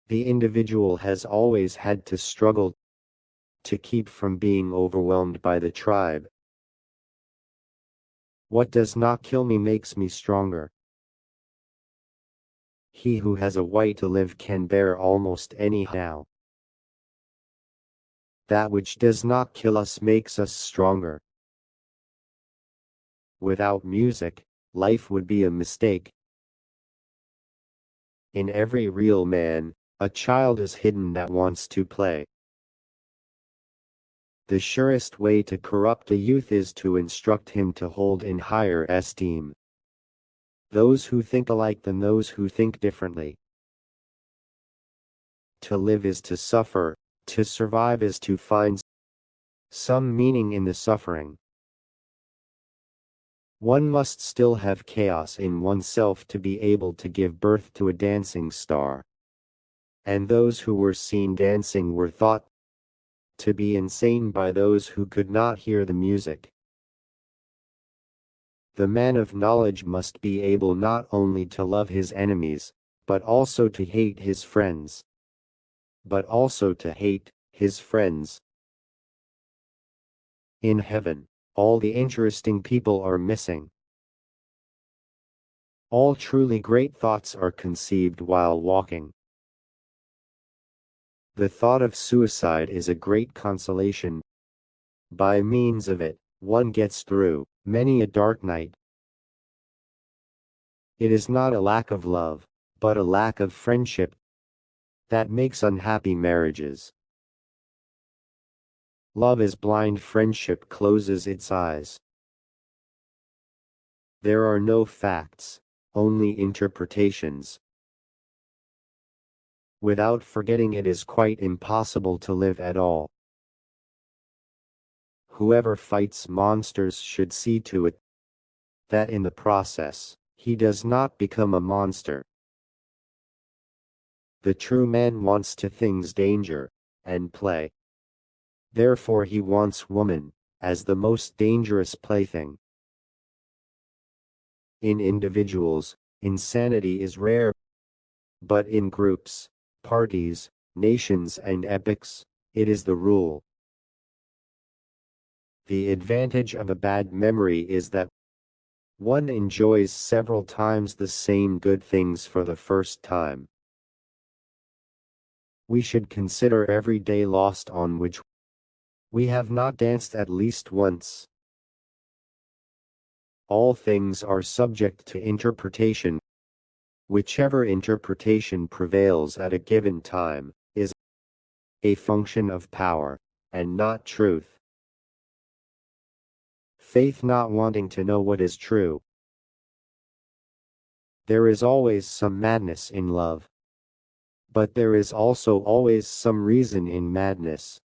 The individual has always had to struggle to keep from being overwhelmed by the tribe. What does not kill me makes me stronger. He who has a way to live can bear almost anyhow. That which does not kill us makes us stronger. Without music, life would be a mistake. In every real man, a child is hidden that wants to play. The surest way to corrupt a youth is to instruct him to hold in higher esteem those who think alike than those who think differently. To live is to suffer, to survive is to find some meaning in the suffering. One must still have chaos in oneself to be able to give birth to a dancing star. And those who were seen dancing were thought to be insane by those who could not hear the music. The man of knowledge must be able not only to love his enemies, but also to hate his friends. But also to hate his friends. In heaven, all the interesting people are missing. All truly great thoughts are conceived while walking. The thought of suicide is a great consolation. By means of it, one gets through many a dark night. It is not a lack of love, but a lack of friendship that makes unhappy marriages. Love is blind, friendship closes its eyes. There are no facts, only interpretations. Without forgetting, it is quite impossible to live at all. Whoever fights monsters should see to it that in the process, he does not become a monster. The true man wants to things danger and play. Therefore he wants woman as the most dangerous plaything. In individuals, insanity is rare, but in groups, parties, nations and epochs, it is the rule. The advantage of a bad memory is that one enjoys several times the same good things for the first time. We should consider every day lost on which we have not danced at least once. All things are subject to interpretation. Whichever interpretation prevails at a given time is a function of power, and not truth. Faith not wanting to know what is true. There is always some madness in love. But there is also always some reason in madness.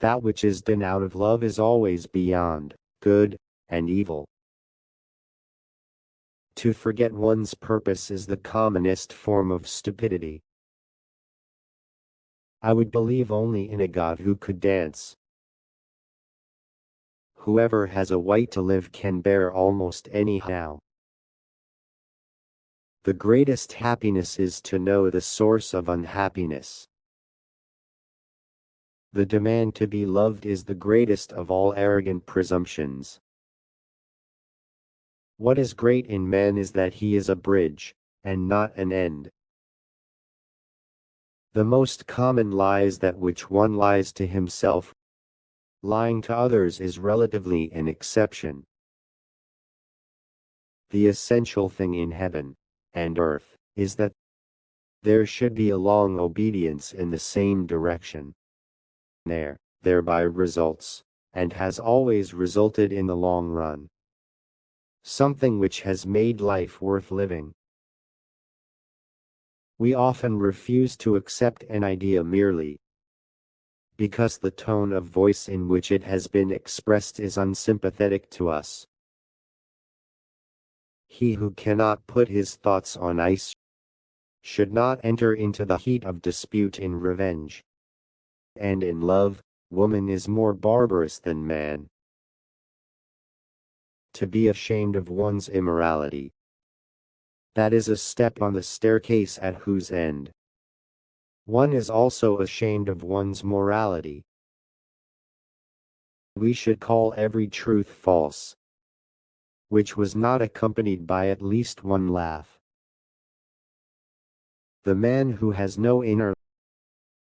That which is done out of love is always beyond good and evil. To forget one's purpose is the commonest form of stupidity. I would believe only in a God who could dance. Whoever has a right to live can bear almost anyhow. The greatest happiness is to know the source of unhappiness. The demand to be loved is the greatest of all arrogant presumptions. What is great in man is that he is a bridge, and not an end. The most common lie is that which one lies to himself. Lying to others is relatively an exception. The essential thing in heaven and earth is that there should be a long obedience in the same direction. Thereby results, and has always resulted in the long run, something which has made life worth living. We often refuse to accept an idea merely because the tone of voice in which it has been expressed is unsympathetic to us. He who cannot put his thoughts on ice should not enter into the heat of dispute in revenge. And in love, woman is more barbarous than man. To be ashamed of one's immorality that is a step on the staircase at whose end one is also ashamed of one's morality. We should call every truth false which was not accompanied by at least one laugh. The man who has no inner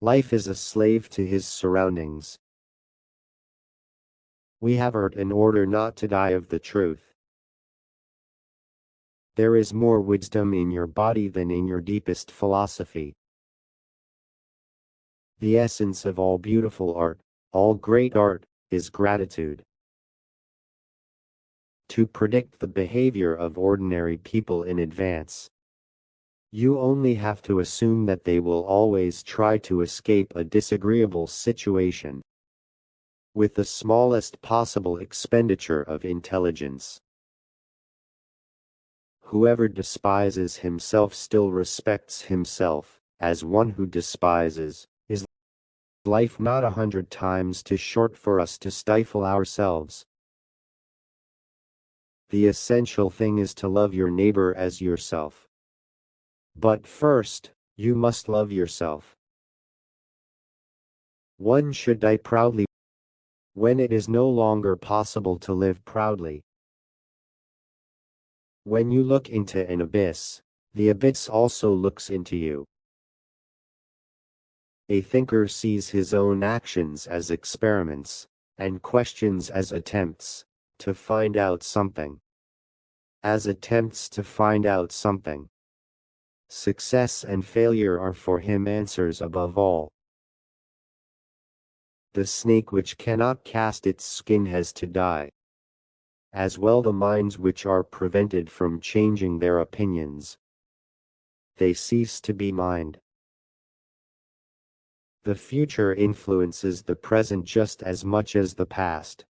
life is a slave to his surroundings. We have art in order not to die of the truth. There is more wisdom in your body than in your deepest philosophy. The essence of all beautiful art, all great art, is gratitude. To predict the behavior of ordinary people in advance, you only have to assume that they will always try to escape a disagreeable situation with the smallest possible expenditure of intelligence. Whoever despises himself still respects himself, as one who despises. Is life not 100 times too short for us to stifle ourselves? The essential thing is to love your neighbor as yourself. But first, you must love yourself. One should die proudly when it is no longer possible to live proudly. When you look into an abyss, the abyss also looks into you. A thinker sees his own actions as experiments, and questions as attempts to find out something. As attempts to find out something, success and failure are for him answers above all. The snake which cannot cast its skin has to die. As well the minds which are prevented from changing their opinions. They cease to be mind. The future influences the present just as much as the past.